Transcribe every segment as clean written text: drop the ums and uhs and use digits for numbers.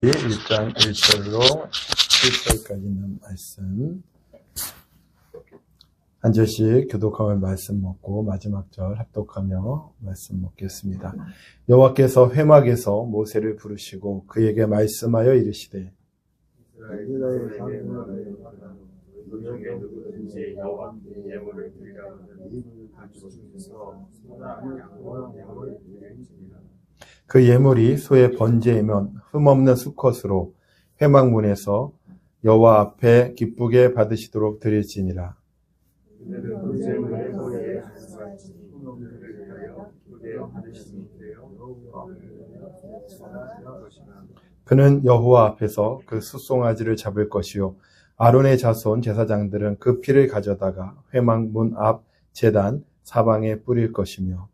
1장 1절로 7절까지 있는 말씀, 한 절씩 교독하며 말씀 먹고 마지막 절 합독하며 말씀 먹겠습니다. 여호와께서 회막에서 모세를 부르시고 그에게 말씀하여 이르시되 누구든지 여호와께 예물을 드리려거든 가축 중에서 소나 양과 양을 드릴지니라. 그 예물이 소의 번제이면 흠없는 수컷으로 회막문에서 여호와 앞에 기쁘게 받으시도록 드릴지니라. 그들은 그 제물의 소리에 안수할지니 그를 위하여 기쁘게 받으심이 되어 그는 여호와 앞에서 그 숫송아지를 잡을 것이요 아론의 자손 제사장들은 그 피를 가져다가 회막문 앞 제단 사방에 뿌릴 것이며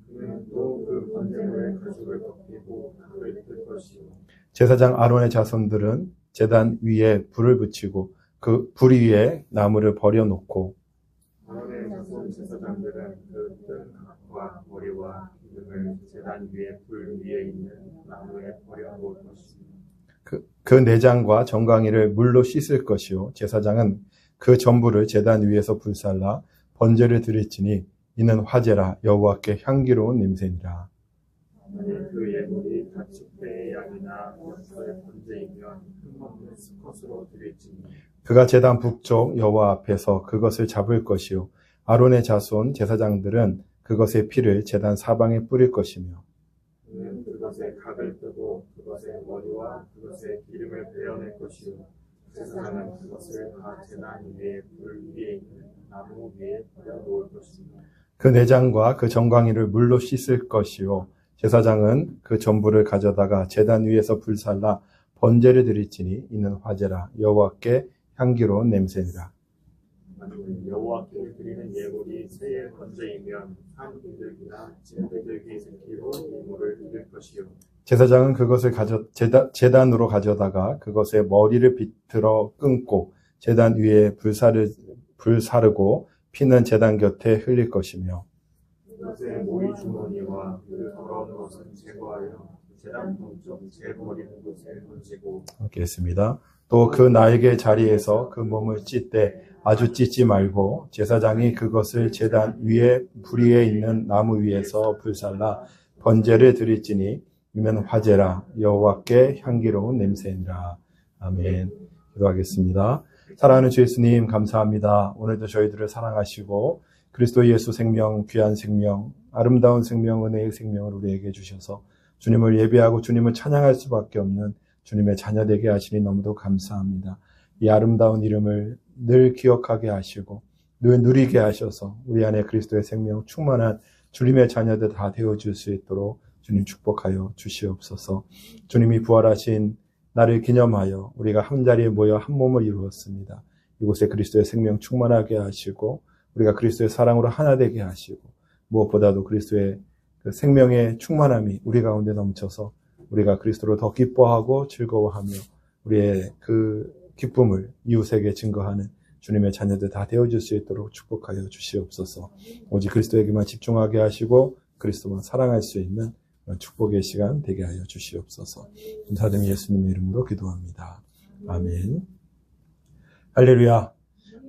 그는 또 그 번제물의 가죽을 벗기고 불을 뜰 것이요 제사장 아론의 자손들은 제단 위에 불을 붙이고 그 불 위에 나무를 버려놓고 아론의 자손 제사장들은 그 뜬 각과 머리와 기름을 제단 위에 불 위에 있는 나무에 버려 놓을 것이요 그 내장과 정강이를 물로 씻을 것이요 제사장은 그 전부를 제단 위에서 불살라 번제를 드릴지니 이는 화제라 여호와께 향기로운 냄새니라. 만일 그 예물이 가축배의 양이나 염소의 번제이면 흠없는 수컷으로 드릴지니 그가 제단 북쪽 여호와 앞에서 그것을 잡을 것이요 아론의 자손 제사장들은 그것의 피를 제단 사방에 뿌릴 것이며 그는 그것의 각을 뜨고 그것의 머리와 그것의 기름을 베어낼 것이요 제사장은 그것을 다 제단 위에 불 위에 있는 나무 위에 버려 놓을 것이며 그 내장과 그 정강이를 물로 씻을 것이요 제사장은 그 전부를 가져다가 제단 위에서 불살라 번제를 드릴지니 이는 화제라 여호와께 향기로운 냄새니라. 만일 여호와께 드리는 예물이 새의 번제이면 한 비둘기나 찐비둘기 새끼로 예물을 드릴 것이요 제사장은 그것을 제단으로 가져다가 그것의 머리를 비틀어 끊고 제단 위에 불사르고 피는 제단 곁에 흘릴 것이며 그것의 모이 주머니와 그 더러운 것은 제거하여 제단 동쪽 제거리는 곳에 던지고 하겠습니다. 또 그 나에게 자리에서 그 몸을 찢되 아주 찢지 말고 제사장이 그것을 제단 위에 불 위에 있는 나무 위에서 불살라 번제를 드릴지니 이면 화제라 여호와께 향기로운 냄새니라. 아멘. 기도하겠습니다. 사랑하는 주 예수님 감사합니다. 오늘도 저희들을 사랑하시고 그리스도 예수 생명, 귀한 생명, 아름다운 생명, 은혜의 생명을 우리에게 주셔서 주님을 예배하고 주님을 찬양할 수밖에 없는 주님의 자녀되게 하시니 너무도 감사합니다. 이 아름다운 이름을 늘 기억하게 하시고 늘 누리게 하셔서 우리 안에 그리스도의 생명 충만한 주님의 자녀들 다 되어줄 수 있도록 주님 축복하여 주시옵소서. 주님이 부활하신 나를 기념하여 우리가 한자리에 모여 한 몸을 이루었습니다. 이곳에 그리스도의 생명 충만하게 하시고 우리가 그리스도의 사랑으로 하나 되게 하시고 무엇보다도 그리스도의 그 생명의 충만함이 우리 가운데 넘쳐서 우리가 그리스도로 더 기뻐하고 즐거워하며 우리의 그 기쁨을 이웃에게 증거하는 주님의 자녀들 다 되어줄 수 있도록 축복하여 주시옵소서. 오직 그리스도에게만 집중하게 하시고 그리스도만 사랑할 수 있는 축복의 시간 되게 하여 주시옵소서. 감사드리며 예수님의 이름으로 기도합니다. 아멘. 할렐루야.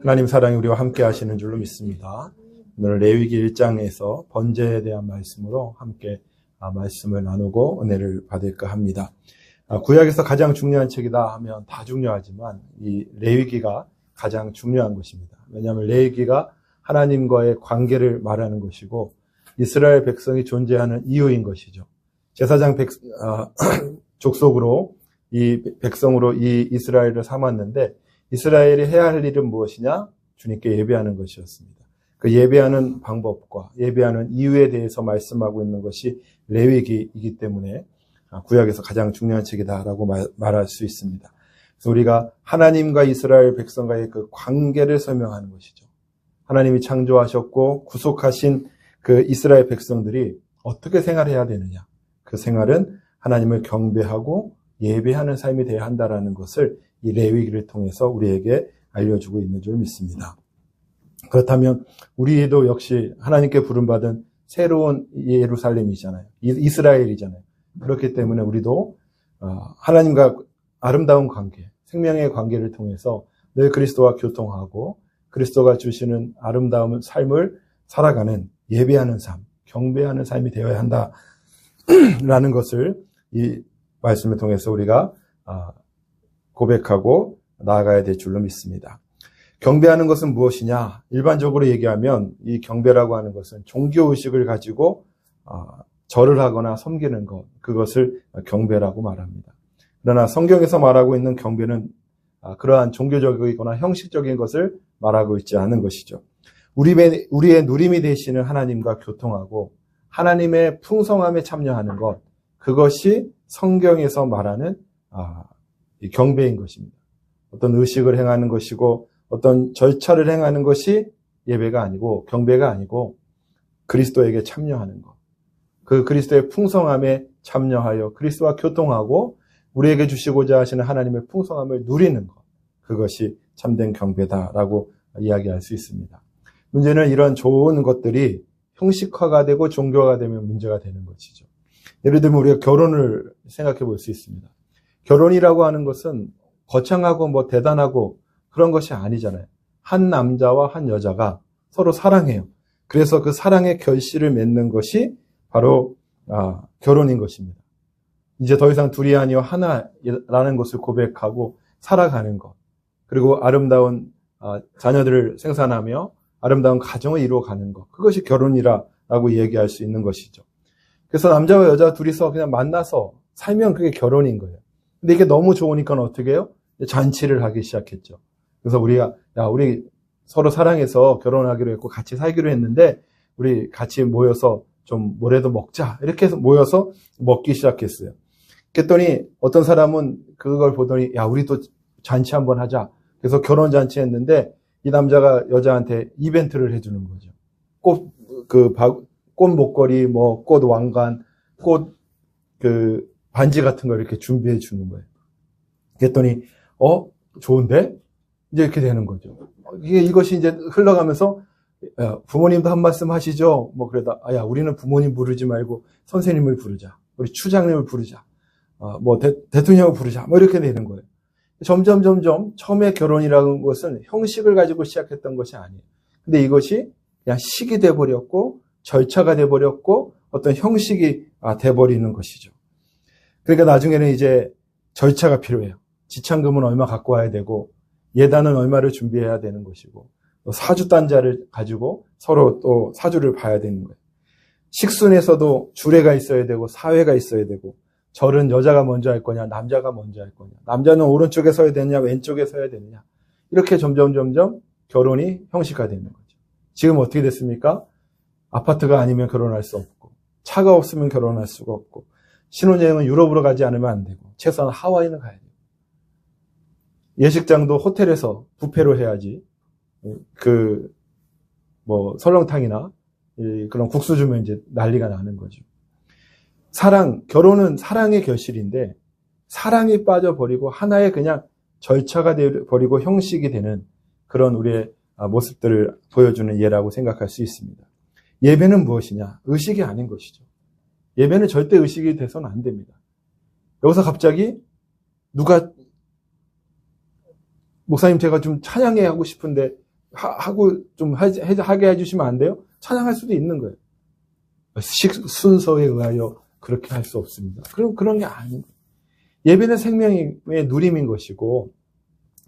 하나님 사랑이 우리와 함께 하시는 줄로 믿습니다. 오늘 레위기 1장에서 번제에 대한 말씀으로 함께 말씀을 나누고 은혜를 받을까 합니다. 구약에서 가장 중요한 책이다 하면 다 중요하지만 이 레위기가 가장 중요한 것입니다. 왜냐하면 레위기가 하나님과의 관계를 말하는 것이고 이스라엘 백성이 존재하는 이유인 것이죠. 제사장 족속으로 이 백성으로 이 이스라엘을 삼았는데 이스라엘이 해야 할 일은 무엇이냐? 주님께 예배하는 것이었습니다. 그 예배하는 방법과 예배하는 이유에 대해서 말씀하고 있는 것이 레위기이기 때문에 구약에서 가장 중요한 책이다라고 말할 수 있습니다. 그래서 우리가 하나님과 이스라엘 백성과의 그 관계를 설명하는 것이죠. 하나님이 창조하셨고 구속하신 그 이스라엘 백성들이 어떻게 생활해야 되느냐. 그 생활은 하나님을 경배하고 예배하는 삶이 되어야 한다라는 것을 이 레위기를 통해서 우리에게 알려주고 있는 줄 믿습니다. 그렇다면 우리도 역시 하나님께 부름받은 새로운 예루살렘이잖아요. 이스라엘이잖아요. 그렇기 때문에 우리도 하나님과 아름다운 관계, 생명의 관계를 통해서 늘 그리스도와 교통하고 그리스도가 주시는 아름다운 삶을 살아가는 예배하는 삶, 경배하는 삶이 되어야 한다라는 것을 이 말씀을 통해서 우리가 고백하고 나아가야 될 줄로 믿습니다. 경배하는 것은 무엇이냐? 일반적으로 얘기하면 이 경배라고 하는 것은 종교의식을 가지고 절을 하거나 섬기는 것, 그것을 경배라고 말합니다. 그러나 성경에서 말하고 있는 경배는 그러한 종교적이거나 형식적인 것을 말하고 있지 않은 것이죠. 우리의 누림이 되시는 하나님과 교통하고 하나님의 풍성함에 참여하는 것, 그것이 성경에서 말하는 경배인 것입니다. 어떤 의식을 행하는 것이고 어떤 절차를 행하는 것이 예배가 아니고 경배가 아니고 그리스도에게 참여하는 것. 그 그리스도의 풍성함에 참여하여 그리스도와 교통하고 우리에게 주시고자 하시는 하나님의 풍성함을 누리는 것. 그것이 참된 경배다라고 이야기할 수 있습니다. 문제는 이런 좋은 것들이 형식화가 되고 종교화가 되면 문제가 되는 것이죠. 예를 들면 우리가 결혼을 생각해 볼 수 있습니다. 결혼이라고 하는 것은 거창하고 뭐 대단하고 그런 것이 아니잖아요. 한 남자와 한 여자가 서로 사랑해요. 그래서 그 사랑의 결실을 맺는 것이 바로 결혼인 것입니다. 이제 더 이상 둘이 아니요 하나라는 것을 고백하고 살아가는 것. 그리고 아름다운 자녀들을 생산하며 아름다운 가정을 이루어가는 것. 그것이 결혼이라고 얘기할 수 있는 것이죠. 그래서 남자와 여자 둘이서 그냥 만나서 살면 그게 결혼인 거예요. 근데 이게 너무 좋으니까 어떻게 해요? 잔치를 하기 시작했죠. 그래서 우리 서로 사랑해서 결혼하기로 했고 같이 살기로 했는데 우리 같이 모여서 좀 뭐라도 먹자. 이렇게 해서 모여서 먹기 시작했어요. 그랬더니 어떤 사람은 그걸 보더니 우리도 잔치 한번 하자. 그래서 결혼 잔치 했는데 이 남자가 여자한테 이벤트를 해주는 거죠. 꽃 목걸이, 꽃 왕관, 꽃 반지 같은 걸 이렇게 준비해 주는 거예요. 그랬더니 좋은데? 이제 이렇게 되는 거죠. 이것이 이제 흘러가면서 부모님도 한 말씀 하시죠. 그러다 우리는 부모님 부르지 말고 선생님을 부르자. 우리 추장님을 부르자. 대통령을 부르자. 이렇게 되는 거예요. 점점 처음에 결혼이라는 것은 형식을 가지고 시작했던 것이 아니에요. 근데 이것이 그냥 식이 돼버렸고 절차가 돼버렸고 어떤 형식이 돼버리는 것이죠. 그러니까 나중에는 이제 절차가 필요해요. 지참금은 얼마 갖고 와야 되고 예단은 얼마를 준비해야 되는 것이고 사주단자를 가지고 서로 또 사주를 봐야 되는 거예요. 식순에서도 주례가 있어야 되고 사회가 있어야 되고 절은 여자가 먼저 할 거냐 남자가 먼저 할 거냐 남자는 오른쪽에 서야 되느냐 왼쪽에 서야 되느냐 이렇게 점점 결혼이 형식화되는 거죠. 지금 어떻게 됐습니까? 아파트가 아니면 결혼할 수 없고 차가 없으면 결혼할 수가 없고 신혼여행은 유럽으로 가지 않으면 안 되고 최소한 하와이는 가야 돼요. 예식장도 호텔에서 뷔페로 해야지 설렁탕이나 그런 국수 주면 이제 난리가 나는 거죠. 결혼은 사랑의 결실인데 사랑이 빠져버리고 하나의 그냥 절차가 되어버리고 형식이 되는 그런 우리의 모습들을 보여주는 예라고 생각할 수 있습니다. 예배는 무엇이냐? 의식이 아닌 것이죠. 예배는 절대 의식이 돼서는 안 됩니다. 여기서 갑자기 누가 목사님 제가 좀 찬양해 하고 싶은데 하고 좀 하게 해주시면 안 돼요? 찬양할 수도 있는 거예요. 순서에 의하여 그렇게 할 수 없습니다. 그런 게 아닌 거예요. 예배는 생명의 누림인 것이고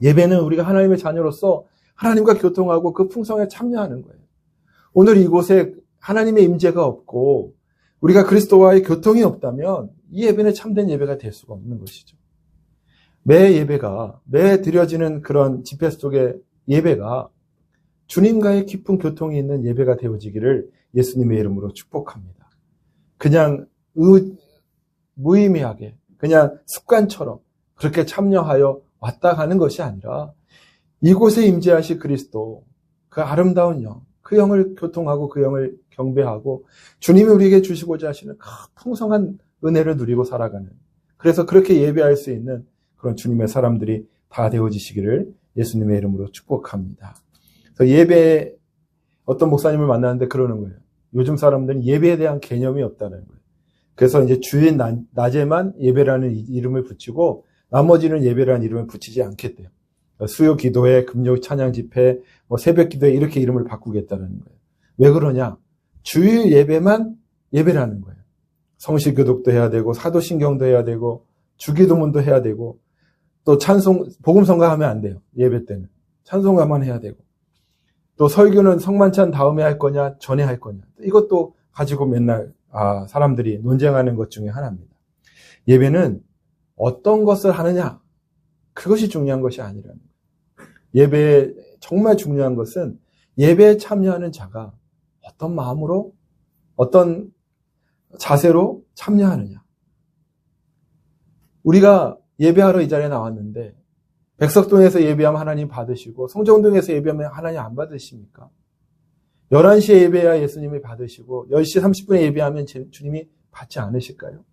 예배는 우리가 하나님의 자녀로서 하나님과 교통하고 그 풍성에 참여하는 거예요. 오늘 이곳에 하나님의 임재가 없고 우리가 그리스도와의 교통이 없다면 이 예배는 참된 예배가 될 수가 없는 것이죠. 매 드려지는 그런 집회 속의 예배가 주님과의 깊은 교통이 있는 예배가 되어지기를 예수님의 이름으로 축복합니다. 그냥 무의미하게 그냥 습관처럼 그렇게 참여하여 왔다 가는 것이 아니라 이곳에 임재하실 그리스도 그 아름다운 영, 그 영을 교통하고 그 영을 경배하고 주님이 우리에게 주시고자 하시는 풍성한 은혜를 누리고 살아가는 그래서 그렇게 예배할 수 있는 그런 주님의 사람들이 다 되어지시기를 예수님의 이름으로 축복합니다. 그래서 예배에 어떤 목사님을 만나는데 그러는 거예요. 요즘 사람들은 예배에 대한 개념이 없다는 거예요. 그래서 이제 주일 낮에만 예배라는 이름을 붙이고 나머지는 예배라는 이름을 붙이지 않겠대요. 수요 기도회, 금요 찬양 집회, 새벽 기도회 이렇게 이름을 바꾸겠다는 거예요. 왜 그러냐? 주일 예배만 예배라는 거예요. 성실 교독도 해야 되고 사도신경도 해야 되고 주기도문도 해야 되고 또 찬송, 복음성가하면 안 돼요. 예배 때는. 찬송가만 해야 되고 또 설교는 성만찬 다음에 할 거냐 전에 할 거냐 이것도 가지고 맨날 사람들이 논쟁하는 것 중에 하나입니다. 예배는 어떤 것을 하느냐 그것이 중요한 것이 아니라는 거예요. 예배에 정말 중요한 것은 예배에 참여하는 자가 어떤 마음으로 어떤 자세로 참여하느냐. 우리가 예배하러 이 자리에 나왔는데 백석동에서 예배하면 하나님 받으시고 성정동에서 예배하면 하나님 안 받으십니까? 11시에 예배해야 예수님이 받으시고 10시 30분에 예배하면 주님이 받지 않으실까요?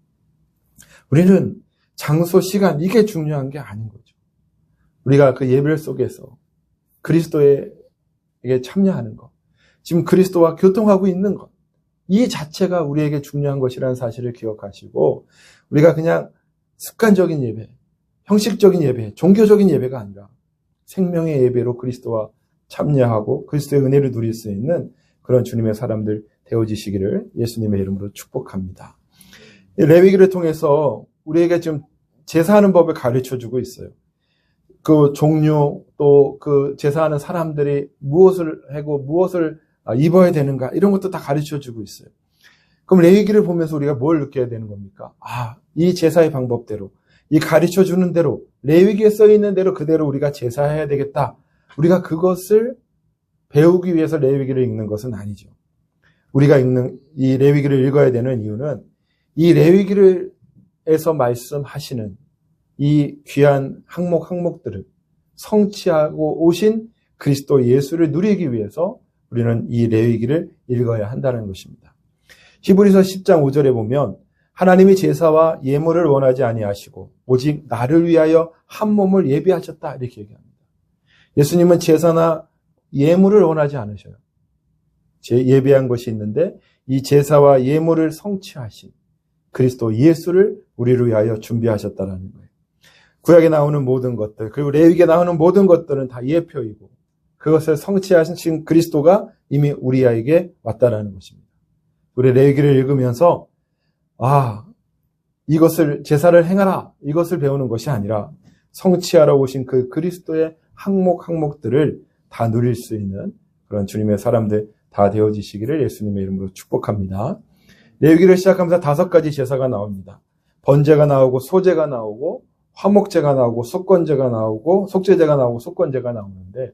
우리는 장소, 시간 이게 중요한 게 아닌 거죠. 우리가 그 예배 속에서 그리스도에게 참여하는 것, 지금 그리스도와 교통하고 있는 것, 이 자체가 우리에게 중요한 것이라는 사실을 기억하시고 우리가 그냥 습관적인 예배, 형식적인 예배, 종교적인 예배가 아니라 생명의 예배로 그리스도와 참여하고 그리스도의 은혜를 누릴 수 있는 그런 주님의 사람들 되어지시기를 예수님의 이름으로 축복합니다. 레위기를 통해서 우리에게 지금 제사하는 법을 가르쳐주고 있어요. 그 종류 또 그 제사하는 사람들이 무엇을 하고 무엇을 입어야 되는가 이런 것도 다 가르쳐주고 있어요. 그럼 레위기를 보면서 우리가 뭘 느껴야 되는 겁니까? 이 제사의 방법대로 이 가르쳐주는 대로 레위기에 써있는 대로 그대로 우리가 제사해야 되겠다. 우리가 그것을 배우기 위해서 레위기를 읽는 것은 아니죠. 우리가 읽는 이 레위기를 읽어야 되는 이유는 이 레위기에서 말씀하시는 이 귀한 항목들을 성취하고 오신 그리스도 예수를 누리기 위해서 우리는 이 레위기를 읽어야 한다는 것입니다. 히브리서 10장 5절에 보면 하나님이 제사와 예물을 원하지 아니하시고 오직 나를 위하여 한 몸을 예비하셨다 이렇게 얘기합니다. 예수님은 제사나 예물을 원하지 않으셔요. 예비한 것이 있는데 이 제사와 예물을 성취하신 그리스도 예수를 우리를 위하여 준비하셨다는 거예요. 구약에 나오는 모든 것들 그리고 레위기에 나오는 모든 것들은 다 예표이고 그것을 성취하신 그리스도가 이미 우리에게 왔다라는 것입니다. 우리 레위기를 읽으면서 이것을 제사를 행하라 이것을 배우는 것이 아니라 성취하러 오신 그 그리스도의 항목들을 다 누릴 수 있는 그런 주님의 사람들 다 되어지시기를 예수님의 이름으로 축복합니다. 레위기를 시작하면서 5가지 제사가 나옵니다. 번제가 나오고 소제가 나오고 화목제가 나오고 속건제가 나오고 속죄제가 나오고 속건제가 나오는데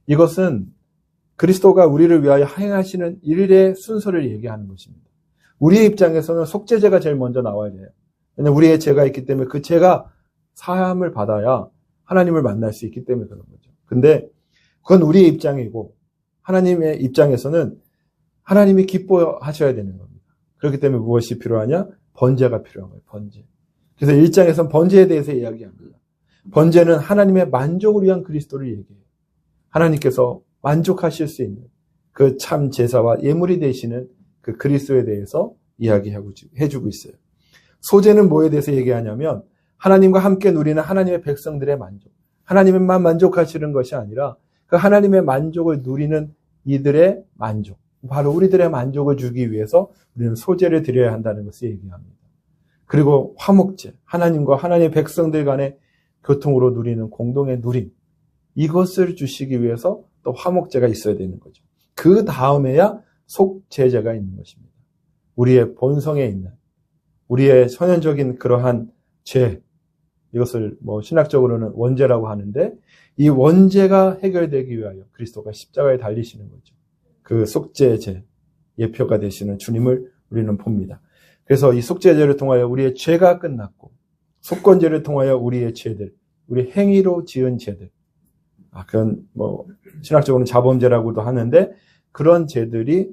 이것은 그리스도가 우리를 위하여 행하시는 일의 순서를 얘기하는 것입니다. 우리의 입장에서는 속죄제가 제일 먼저 나와야 돼요. 왜냐하면 우리의 죄가 있기 때문에 그 죄가 사함을 받아야 하나님을 만날 수 있기 때문에 그런 거죠. 근데 그건 우리의 입장이고 하나님의 입장에서는 하나님이 기뻐하셔야 되는 겁니다. 그렇기 때문에 무엇이 필요하냐? 번제가 필요한 거예요. 번제. 그래서 1장에서는 번제에 대해서 이야기합니다. 번제는 하나님의 만족을 위한 그리스도를 얘기해요. 하나님께서 만족하실 수 있는 그 참 제사와 예물이 되시는 그 그리스도에 대해서 이야기해주고 있어요. 소제는 뭐에 대해서 얘기하냐면 하나님과 함께 누리는 하나님의 백성들의 만족. 하나님만 만족하시는 것이 아니라 그 하나님의 만족을 누리는 이들의 만족. 바로 우리들의 만족을 주기 위해서 우리는 소제를 드려야 한다는 것을 얘기합니다. 그리고 화목제, 하나님과 하나님의 백성들 간의 교통으로 누리는 공동의 누림. 이것을 주시기 위해서 또 화목제가 있어야 되는 거죠. 그 다음에야 속죄제가 있는 것입니다. 우리의 본성에 있는 우리의 선현적인 그러한 죄, 이것을 신학적으로는 원죄라고 하는데 이 원죄가 해결되기 위하여 그리스도가 십자가에 달리시는 거죠. 그 속죄제, 예표가 되시는 주님을 우리는 봅니다. 그래서 이 속죄제를 통하여 우리의 죄가 끝났고 속건제를 통하여 우리의 죄들, 우리 행위로 지은 죄들, 그건 신학적으로는 자범죄라고도 하는데 그런 죄들이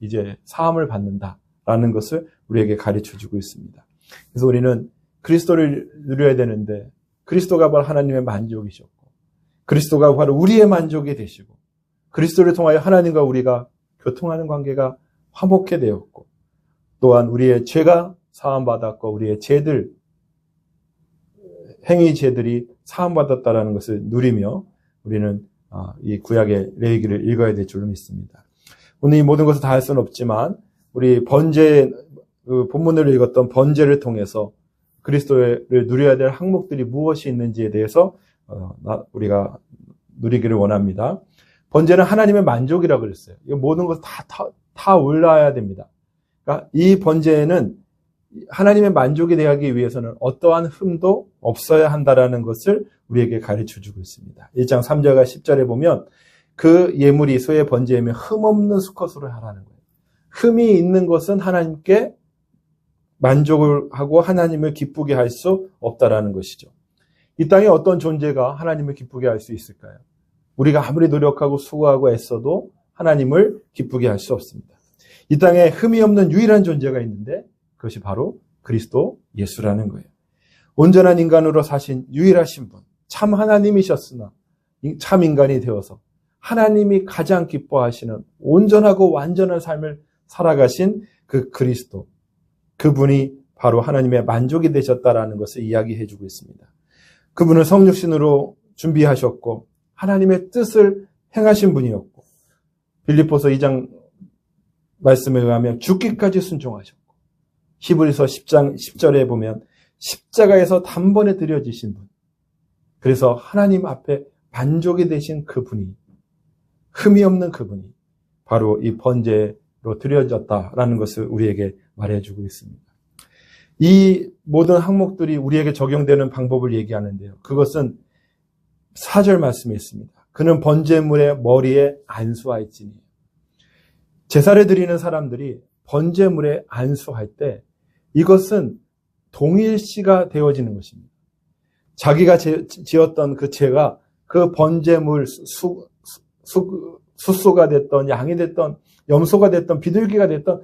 이제 사함을 받는다라는 것을 우리에게 가르쳐주고 있습니다. 그래서 우리는 그리스도를 누려야 되는데 그리스도가 바로 하나님의 만족이셨고 그리스도가 바로 우리의 만족이 되시고 그리스도를 통하여 하나님과 우리가 교통하는 관계가 화목해 되었고 또한 우리의 죄가 사함받았고 우리의 죄들, 행위 죄들이 사함받았다라는 것을 누리며 우리는 이 구약의 레위기를 읽어야 될 줄로 믿습니다. 오늘 이 모든 것을 다 할 수는 없지만 우리 본문을 읽었던 번제를 통해서 그리스도를 누려야 될 항목들이 무엇이 있는지에 대해서 우리가 누리기를 원합니다. 번제는 하나님의 만족이라고 그랬어요. 이 모든 것 다 올라야 됩니다. 그러니까 이 번제에는 하나님의 만족이 되기 위해서는 어떠한 흠도 없어야 한다라는 것을 우리에게 가르쳐주고 있습니다. 1장 3절과 10절에 보면 그 예물이 소의 번제이며 흠없는 수컷으로 하라는 거예요. 흠이 있는 것은 하나님께 만족을 하고 하나님을 기쁘게 할 수 없다라는 것이죠. 이 땅에 어떤 존재가 하나님을 기쁘게 할 수 있을까요? 우리가 아무리 노력하고 수고하고 애써도 하나님을 기쁘게 할 수 없습니다. 이 땅에 흠이 없는 유일한 존재가 있는데 그것이 바로 그리스도 예수라는 거예요. 온전한 인간으로 사신 유일하신 분, 참 하나님이셨으나 참 인간이 되어서 하나님이 가장 기뻐하시는 온전하고 완전한 삶을 살아가신 그 그리스도, 그분이 바로 하나님의 만족이 되셨다라는 것을 이야기해주고 있습니다. 그분은 성육신으로 준비하셨고 하나님의 뜻을 행하신 분이었고 빌립보서 2장 말씀에 의하면 죽기까지 순종하셨고 히브리서 10장 10절에 보면 십자가에서 단번에 드려지신 분, 그래서 하나님 앞에 만족이 되신 그분이, 흠이 없는 그분이 바로 이 번제로 드려졌다라는 것을 우리에게 말해주고 있습니다. 이 모든 항목들이 우리에게 적용되는 방법을 얘기하는데요. 그것은 4절 말씀에 있습니다. 그는 번제물의 머리에 안수하였지니. 제사를 드리는 사람들이 번제물에 안수할 때 이것은 동일시가 되어지는 것입니다. 자기가 지었던 그 죄가 그 번제물 숫소가 됐던 양이 됐던 염소가 됐던 비둘기가 됐던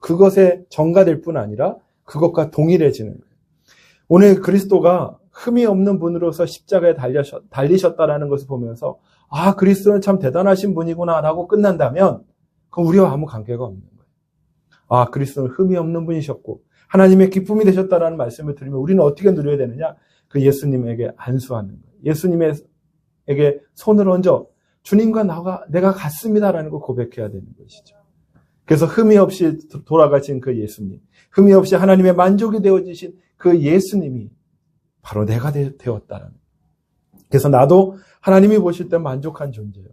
그것에 전가될 뿐 아니라 그것과 동일해지는 거예요. 오늘 그리스도가 흠이 없는 분으로서 십자가에 달리셨다라는 것을 보면서 그리스도는 참 대단하신 분이구나 라고 끝난다면 그건 우리와 아무 관계가 없는 거예요. 그리스도는 흠이 없는 분이셨고 하나님의 기쁨이 되셨다라는 말씀을 들으면 우리는 어떻게 누려야 되느냐? 그 예수님에게 안수하는 거예요. 예수님에게 손을 얹어 주님과 내가 같습니다라는 걸 고백해야 되는 것이죠. 그래서 흠이 없이 돌아가신 그 예수님, 흠이 없이 하나님의 만족이 되어지신 그 예수님이 바로 내가 되었다라는 거예요. 그래서 나도 하나님이 보실 때 만족한 존재예요.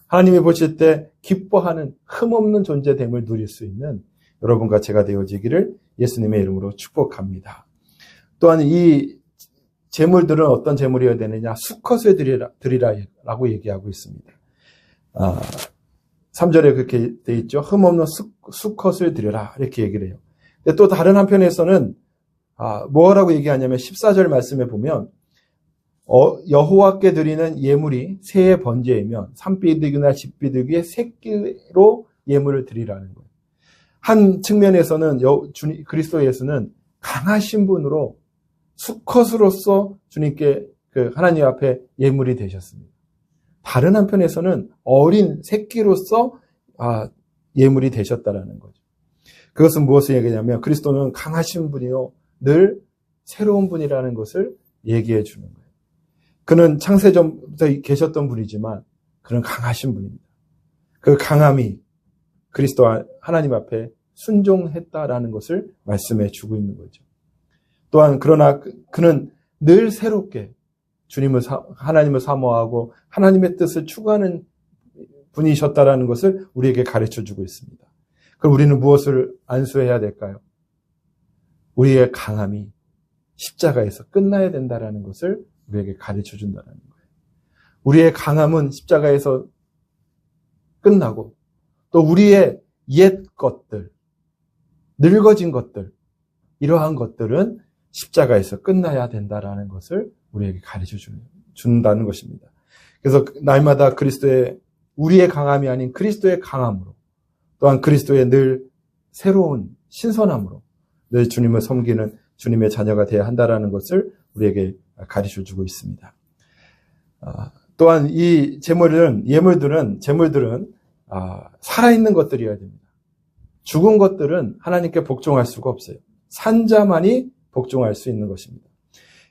하나님이 보실 때 기뻐하는 흠없는 존재됨을 누릴 수 있는 여러분과 제가 되어지기를 예수님의 이름으로 축복합니다. 또한 이 제물들은 어떤 제물이어야 되느냐? 수컷을 드리라라고 얘기하고 있습니다. 3절에 그렇게 돼 있죠. 흠없는 수컷을 드려라 이렇게 얘기를 해요. 근데 또 다른 한편에서는 뭐라고 얘기하냐면 14절 말씀에 보면 여호와께 드리는 예물이 새의 번제이면 산비둘기나 집비둘기의 새끼로 예물을 드리라는 거예요. 한 측면에서는 그리스도 예수는 강하신 분으로 수컷으로서 주님께 하나님 앞에 예물이 되셨습니다. 다른 한편에서는 어린 새끼로서 예물이 되셨다라는 거죠. 그것은 무엇을 얘기하냐면 그리스도는 강하신 분이요 늘 새로운 분이라는 것을 얘기해 주는 거예요. 그는 창세전부터 계셨던 분이지만 그는 강하신 분입니다. 그 강함이 그리스도 하나님 앞에 순종했다라는 것을 말씀해 주고 있는 거죠. 또한 그러나 그는 늘 새롭게 하나님을 사모하고 하나님의 뜻을 추구하는 분이셨다라는 것을 우리에게 가르쳐 주고 있습니다. 그럼 우리는 무엇을 안수해야 될까요? 우리의 강함이 십자가에서 끝나야 된다라는 것을 우리에게 가르쳐 준다는 거예요. 우리의 강함은 십자가에서 끝나고 또 우리의 옛 것들, 늙어진 것들, 이러한 것들은 십자가에서 끝나야 된다라는 것을 우리에게 가르쳐 준다는 것입니다. 그래서 날마다 우리의 강함이 아닌 그리스도의 강함으로 또한 그리스도의 늘 새로운 신선함으로 늘 주님을 섬기는 주님의 자녀가 되어야 한다라는 것을 우리에게 가르쳐 주고 있습니다. 또한 이 예물들은 살아있는 것들이어야 됩니다. 죽은 것들은 하나님께 복종할 수가 없어요. 산 자만이 복종할 수 있는 것입니다.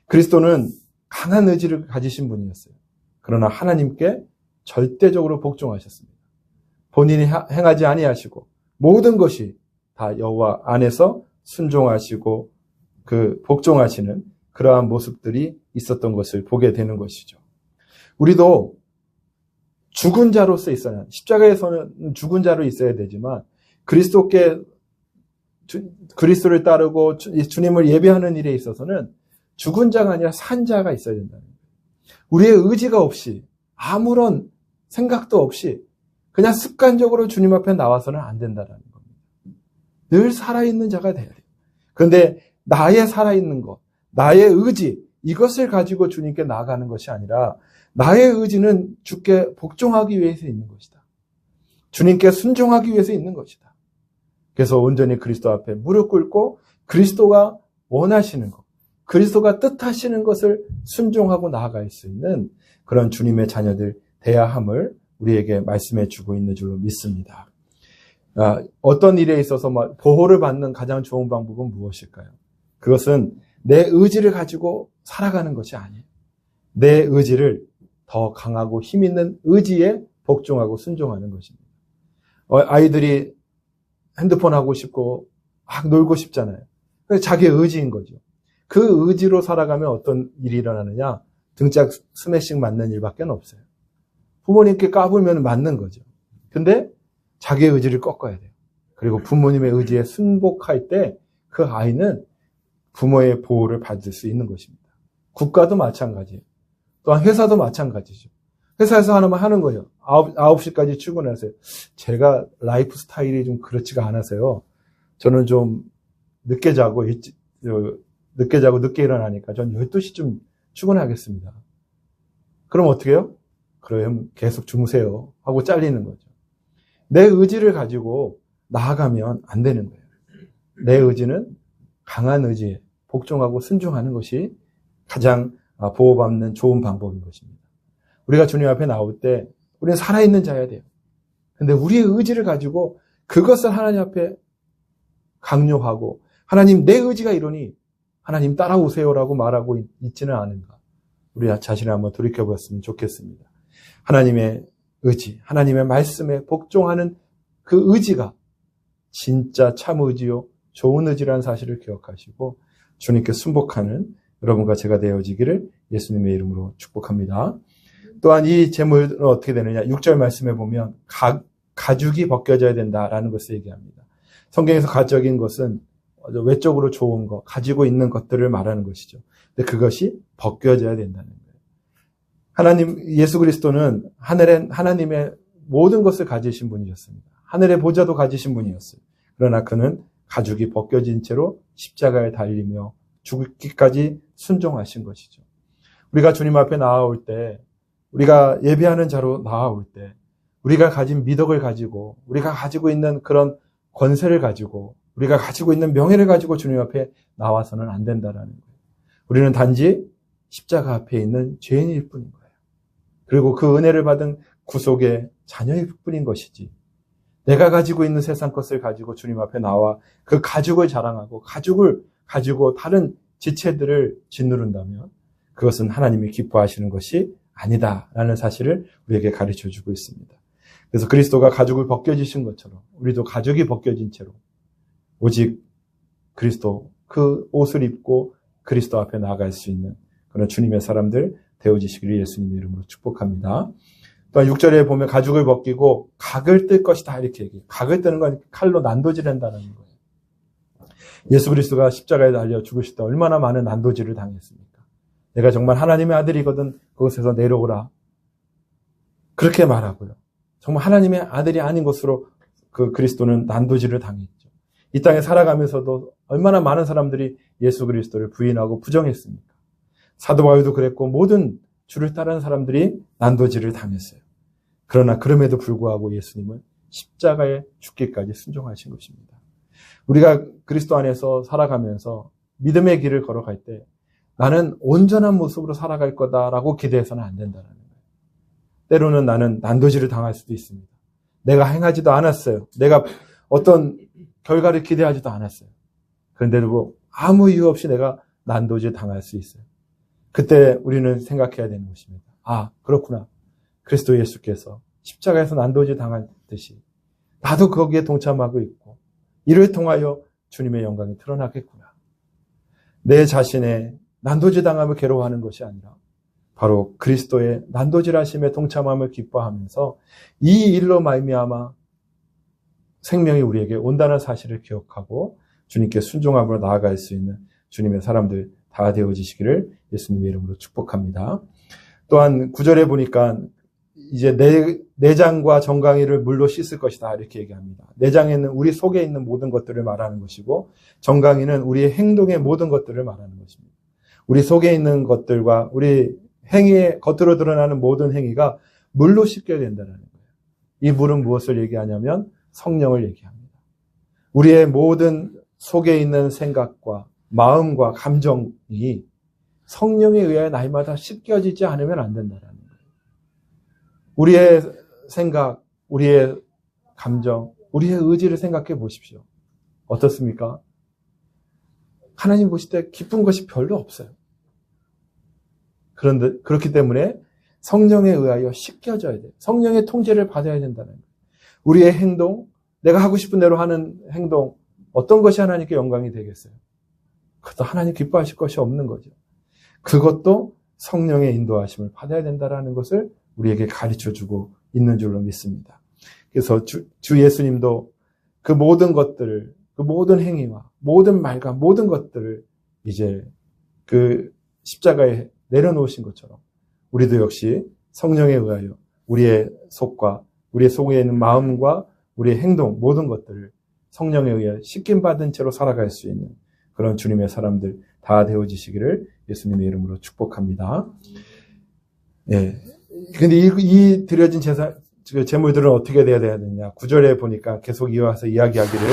그리스도는 강한 의지를 가지신 분이었어요. 그러나 하나님께 절대적으로 복종하셨습니다. 본인이 행하지 아니하시고 모든 것이 다 여호와 안에서 순종하시고 그 복종하시는 그러한 모습들이 있었던 것을 보게 되는 것이죠. 우리도 죽은 자로서 있어야, 십자가에서는 죽은 자로 있어야 되지만 그리스도를 따르고 주님을 예배하는 일에 있어서는 죽은 자가 아니라 산 자가 있어야 된다는 거예요. 우리의 의지가 없이 아무런 생각도 없이 그냥 습관적으로 주님 앞에 나와서는 안 된다는 겁니다. 늘 살아있는 자가 돼야 돼요. 그런데 나의 살아있는 것, 나의 의지, 이것을 가지고 주님께 나아가는 것이 아니라 나의 의지는 주께 복종하기 위해서 있는 것이다. 주님께 순종하기 위해서 있는 것이다. 그래서 온전히 그리스도 앞에 무릎 꿇고 그리스도가 원하시는 것, 그리스도가 뜻하시는 것을 순종하고 나아갈 수 있는 그런 주님의 자녀들 돼야 함을 우리에게 말씀해 주고 있는 줄로 믿습니다. 어떤 일에 있어서 보호를 받는 가장 좋은 방법은 무엇일까요? 그것은 내 의지를 가지고 살아가는 것이 아니에요. 내 의지를 더 강하고 힘 있는 의지에 복종하고 순종하는 것입니다. 아이들이 핸드폰 하고 싶고 막 놀고 싶잖아요. 자기의 의지인 거죠. 그 의지로 살아가면 어떤 일이 일어나느냐? 등짝 스매싱 맞는 일밖에 없어요. 부모님께 까불면 맞는 거죠. 근데 자기의 의지를 꺾어야 돼요. 그리고 부모님의 의지에 순복할 때 그 아이는 부모의 보호를 받을 수 있는 것입니다. 국가도 마찬가지예요. 또한 회사도 마찬가지죠. 회사에서 하는 거예요. 9시까지 출근하세요. 제가 라이프 스타일이 좀 그렇지가 않아서요. 저는 좀 늦게 자고 늦게 일어나니까 전 12시쯤 출근하겠습니다. 그럼 어떻게 해요? 그럼 계속 주무세요 하고 잘리는 거죠. 내 의지를 가지고 나아가면 안 되는 거예요. 내 의지는 강한 의지에 복종하고 순종하는 것이 가장 보호받는 좋은 방법인 것입니다. 우리가 주님 앞에 나올 때 우리는 살아있는 자여야 돼요. 근데 우리의 의지를 가지고 그것을 하나님 앞에 강요하고 하나님 내 의지가 이러니 하나님 따라오세요라고 말하고 있지는 않은가. 우리 자신을 한번 돌이켜봤으면 좋겠습니다. 하나님의 의지, 하나님의 말씀에 복종하는 그 의지가 진짜 참 의지요, 좋은 의지라는 사실을 기억하시고 주님께 순복하는 여러분과 제가 되어지기를 예수님의 이름으로 축복합니다. 또한 이 제물은 어떻게 되느냐? 6절 말씀에 보면 가죽이 벗겨져야 된다라는 것을 얘기합니다. 성경에서 가적인 것은 외적으로 좋은 것, 가지고 있는 것들을 말하는 것이죠. 근데 그것이 벗겨져야 된다는 거예요. 예수 그리스도는 하나님의 모든 것을 가지신 분이었습니다. 하늘의 보좌도 가지신 분이었어요. 그러나 그는 가죽이 벗겨진 채로 십자가에 달리며 죽기까지 순종하신 것이죠. 우리가 주님 앞에 나아올 때, 우리가 예배하는 자로 나아올 때, 우리가 가진 미덕을 가지고, 우리가 가지고 있는 그런 권세를 가지고, 우리가 가지고 있는 명예를 가지고 주님 앞에 나와서는 안 된다라는 거예요. 우리는 단지 십자가 앞에 있는 죄인일 뿐인 거예요. 그리고 그 은혜를 받은 구속의 자녀일 뿐인 것이지. 내가 가지고 있는 세상 것을 가지고 주님 앞에 나와 그 가죽을 자랑하고 가죽을 가지고 다른 지체들을 짓누른다면 그것은 하나님이 기뻐하시는 것이 아니다라는 사실을 우리에게 가르쳐주고 있습니다. 그래서 그리스도가 가죽을 벗겨지신 것처럼 우리도 가죽이 벗겨진 채로 오직 그리스도 그 옷을 입고 그리스도 앞에 나아갈 수 있는 그런 주님의 사람들 되어지시기를 예수님의 이름으로 축복합니다. 또한 6절에 보면 가죽을 벗기고 각을 뜰 것이다 이렇게 얘기해요. 각을 뜨는 건 칼로 난도질한다는 거예요. 예수 그리스도가 십자가에 달려 죽으실 때 얼마나 많은 난도질을 당했습니까? 내가 정말 하나님의 아들이거든 그곳에서 내려오라. 그렇게 말하고요. 정말 하나님의 아들이 아닌 것으로 그 그리스도는 난도질을 당했죠. 이 땅에 살아가면서도 얼마나 많은 사람들이 예수 그리스도를 부인하고 부정했습니까? 사도 바울도 그랬고 모든 주를 따르는 사람들이 난도질을 당했어요. 그러나 그럼에도 불구하고 예수님은 십자가에 죽기까지 순종하신 것입니다. 우리가 그리스도 안에서 살아가면서 믿음의 길을 걸어갈 때 나는 온전한 모습으로 살아갈 거다라고 기대해서는 안 된다는 거예요. 때로는 나는 난도질을 당할 수도 있습니다. 내가 행하지도 않았어요. 내가 어떤 결과를 기대하지도 않았어요. 그런데도 아무 이유 없이 내가 난도질 당할 수 있어요. 그때 우리는 생각해야 되는 것입니다. 아, 그렇구나. 그리스도 예수께서 십자가에서 난도질 당했듯이 나도 거기에 동참하고 있고 이를 통하여 주님의 영광이 드러나겠구나. 내 자신의 난도질 당함을 괴로워하는 것이 아니라 바로 그리스도의 난도질 하심에 동참함을 기뻐하면서 이 일로 말미암아 생명이 우리에게 온다는 사실을 기억하고 주님께 순종함으로 나아갈 수 있는 주님의 사람들 다 되어지시기를 예수님의 이름으로 축복합니다. 또한 9절에 보니까 이제 내장과 정강이를 물로 씻을 것이다 이렇게 얘기합니다. 내장에는 우리 속에 있는 모든 것들을 말하는 것이고 정강이는 우리의 행동의 모든 것들을 말하는 것입니다. 우리 속에 있는 것들과 우리 행위에 겉으로 드러나는 모든 행위가 물로 씻겨야 된다는 거예요. 이 물은 무엇을 얘기하냐면 성령을 얘기합니다. 우리의 모든 속에 있는 생각과 마음과 감정이 성령에 의해 날마다 씻겨지지 않으면 안 된다는 거예요. 우리의 생각, 우리의 감정, 우리의 의지를 생각해 보십시오. 어떻습니까? 하나님 보실 때 기쁜 것이 별로 없어요. 그런데 그렇기 때문에 성령에 의하여 씻겨져야 돼요. 성령의 통제를 받아야 된다는 거예요. 우리의 행동, 내가 하고 싶은 대로 하는 행동, 어떤 것이 하나님께 영광이 되겠어요? 그것도 하나님 기뻐하실 것이 없는 거죠. 그것도 성령의 인도하심을 받아야 된다는 것을 우리에게 가르쳐주고 있는 줄로 믿습니다. 그래서 주 예수님도 그 모든 것들을, 그 모든 행위와 모든 말과 모든 것들을 이제 그 십자가에 내려놓으신 것처럼 우리도 역시 성령에 의하여 우리의 속과 우리의 속에 있는 마음과 우리의 행동 모든 것들을 성령에 의해 씻김받은 채로 살아갈 수 있는 그런 주님의 사람들 다 되어지시기를 예수님의 이름으로 축복합니다. 예. 근데 이 드려진 제물들은 어떻게 돼야 되느냐. 9절에 보니까 계속 이어와서 이야기하기를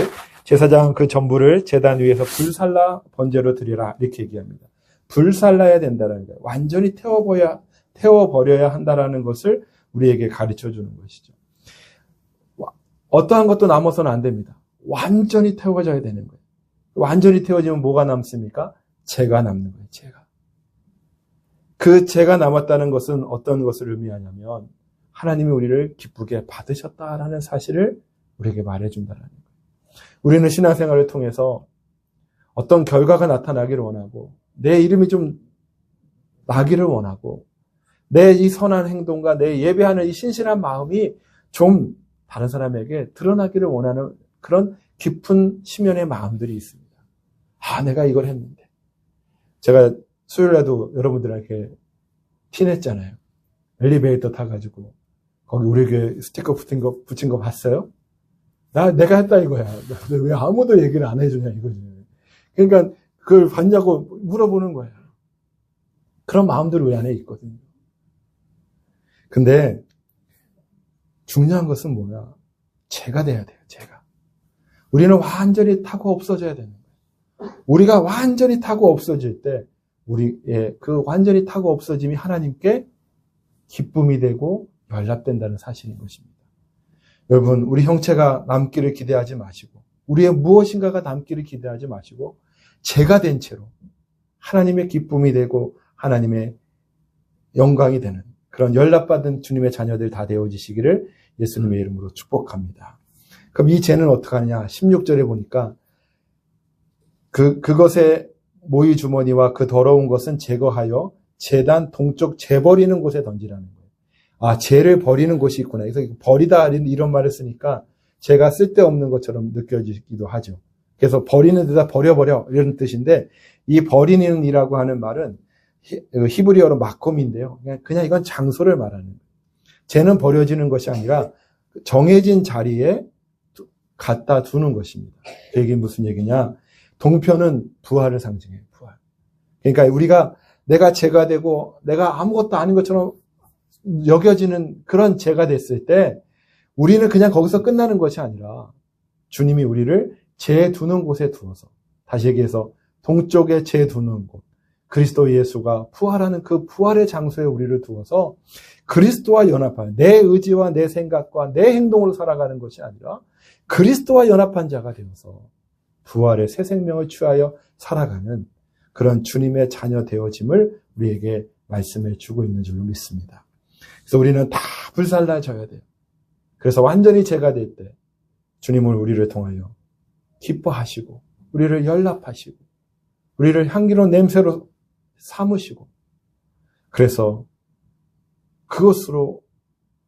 제사장은 그 전부를 제단 위에서 불살라 번제로 드리라 이렇게 얘기합니다. 불살라야 된다는 거예요. 완전히 태워버려야 한다라는 것을 우리에게 가르쳐 주는 것이죠. 어떠한 것도 남아서는 안 됩니다. 완전히 태워져야 되는 거예요. 완전히 태워지면 뭐가 남습니까? 죄가 남는 거예요. 죄가. 그 죄가 남았다는 것은 어떤 것을 의미하냐면 하나님이 우리를 기쁘게 받으셨다라는 사실을 우리에게 말해준다는 거예요. 우리는 신앙생활을 통해서 어떤 결과가 나타나기를 원하고 내 이름이 좀 나기를 원하고 내 이 선한 행동과 내 예배하는 이 신실한 마음이 좀 다른 사람에게 드러나기를 원하는 그런 깊은 심연의 마음들이 있습니다. 아, 내가 이걸 했는데. 제가 수요일에도 여러분들에게 티냈잖아요. 엘리베이터 타가지고 거기 우리 교회 스티커 붙인 거 봤어요? 내가 했다 이거야. 왜 아무도 얘기를 안 해주냐 이거지. 그러니까 그걸 봤냐고 물어보는 거예요. 그런 마음들이 우리 안에 있거든요. 근데 중요한 것은 뭐야? 죄가 돼야 돼요. 죄가. 우리는 완전히 타고 없어져야 되는 거예요. 우리가 완전히 타고 없어질 때 우리의 그 완전히 타고 없어짐이 하나님께 기쁨이 되고 연락된다는 사실인 것입니다. 여러분, 우리 형체가 남기를 기대하지 마시고 우리의 무엇인가가 남기를 기대하지 마시고 죄가 된 채로 하나님의 기쁨이 되고 하나님의 영광이 되는 그런 연락받은 주님의 자녀들 다 되어지시기를 예수님의 이름으로 축복합니다. 그럼 이 죄는 어떻게 하느냐? 16절에 보니까 그것의 모이 주머니와 그 더러운 것은 제거하여 제단 동쪽 죄 버리는 곳에 던지라는 거예요. 아, 죄를 버리는 곳이 있구나. 그래서 버리다 이런 말을 쓰니까 죄가 쓸데없는 것처럼 느껴지기도 하죠. 그래서 버리는 데다 버려버려 이런 뜻인데 이 버리는이라고 하는 말은 히브리어로 마콤인데요. 그냥 이건 장소를 말하는 거예요. 죄는 버려지는 것이 아니라 정해진 자리에 갖다 두는 것입니다. 이게 무슨 얘기냐? 동편은 부활을 상징해요. 부활. 그러니까 우리가 내가 죄가 되고 내가 아무것도 아닌 것처럼 여겨지는 그런 죄가 됐을 때 우리는 그냥 거기서 끝나는 것이 아니라 주님이 우리를 죄 두는 곳에 두어서 다시 얘기해서 동쪽에 죄 두는 곳 그리스도 예수가 부활하는 그 부활의 장소에 우리를 두어서 그리스도와 연합한 내 의지와 내 생각과 내 행동으로 살아가는 것이 아니라 그리스도와 연합한 자가 되어서 부활의 새 생명을 취하여 살아가는 그런 주님의 자녀 되어짐을 우리에게 말씀해 주고 있는 줄로 믿습니다. 그래서 우리는 다 불살라져야 돼요. 그래서 완전히 제가 될 때 주님은 우리를 통하여 기뻐하시고 우리를 연락하시고 우리를 향기로운 냄새로 삼으시고 그래서 그것으로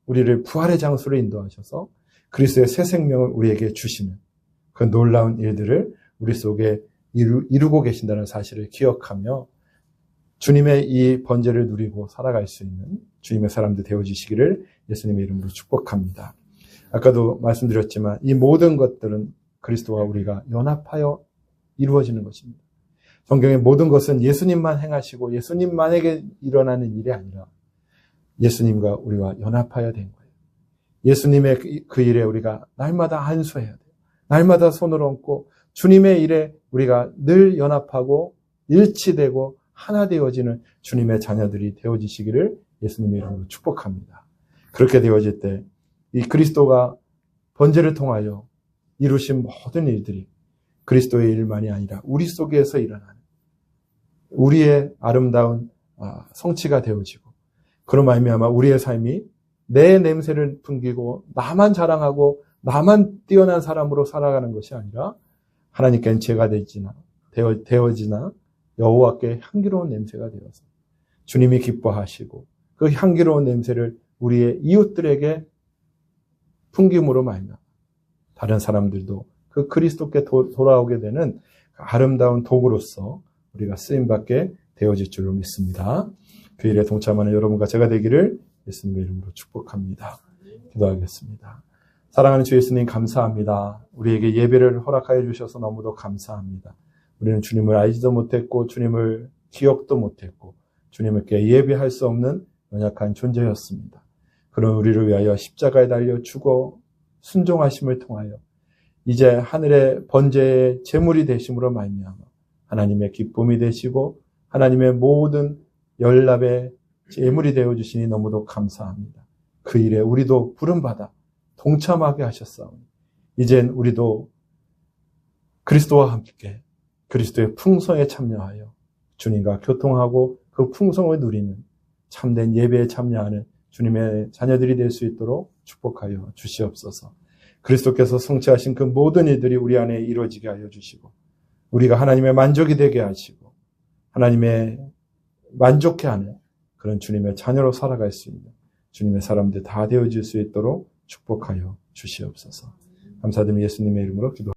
우리를 부활의 장소로 인도하셔서 그리스도의 새 생명을 우리에게 주시는 그 놀라운 일들을 우리 속에 이루고 계신다는 사실을 기억하며 주님의 이 번제를 누리고 살아갈 수 있는 주님의 사람들 되어주시기를 예수님의 이름으로 축복합니다. 아까도 말씀드렸지만 이 모든 것들은 그리스도와 우리가 연합하여 이루어지는 것입니다. 성경의 모든 것은 예수님만 행하시고 예수님만에게 일어나는 일이 아니라 예수님과 우리와 연합하여 된 거예요. 예수님의 그 일에 우리가 날마다 안수해야 돼요. 날마다 손을 얹고 주님의 일에 우리가 늘 연합하고 일치되고 하나 되어지는 주님의 자녀들이 되어지시기를 예수님의 이름으로 축복합니다. 그렇게 되어질 때 이 그리스도가 번제를 통하여 이루신 모든 일들이 그리스도의 일만이 아니라 우리 속에서 일어나는 우리의 아름다운 성취가 되어지고 그런 말미암아 우리의 삶이 내 냄새를 풍기고 나만 자랑하고 나만 뛰어난 사람으로 살아가는 것이 아니라 하나님께는 제가 되어지나 여호와께 향기로운 냄새가 되어서 주님이 기뻐하시고 그 향기로운 냄새를 우리의 이웃들에게 풍김으로 말미암아 다른 사람들도 그 그리스도께 돌아오게 되는 아름다운 도구로서 우리가 쓰임받게 되어질 줄로 믿습니다. 그 일에 동참하는 여러분과 제가 되기를 예수님의 이름으로 축복합니다. 기도하겠습니다. 사랑하는 주 예수님 감사합니다. 우리에게 예배를 허락하여 주셔서 너무도 감사합니다. 우리는 주님을 알지도 못했고 주님을 기억도 못했고 주님께 예배할 수 없는 연약한 존재였습니다. 그런 우리를 위하여 십자가에 달려 죽어 순종하심을 통하여 이제 하늘의 번제의 제물이 되심으로 말미암아 하나님의 기쁨이 되시고 하나님의 모든 연합의 제물이 되어주시니 너무도 감사합니다. 그 일에 우리도 부름받아 동참하게 하셨사오니 이젠 우리도 그리스도와 함께 그리스도의 풍성에 참여하여 주님과 교통하고 그 풍성을 누리는 참된 예배에 참여하는 주님의 자녀들이 될 수 있도록 축복하여 주시옵소서. 그리스도께서 성취하신 그 모든 일들이 우리 안에 이루어지게 하여 주시고 우리가 하나님의 만족이 되게 하시고 하나님의 만족해하는 그런 주님의 자녀로 살아갈 수 있는 주님의 사람들 다 되어질 수 있도록 축복하여 주시옵소서. 감사드리며 예수님의 이름으로 기도합니다.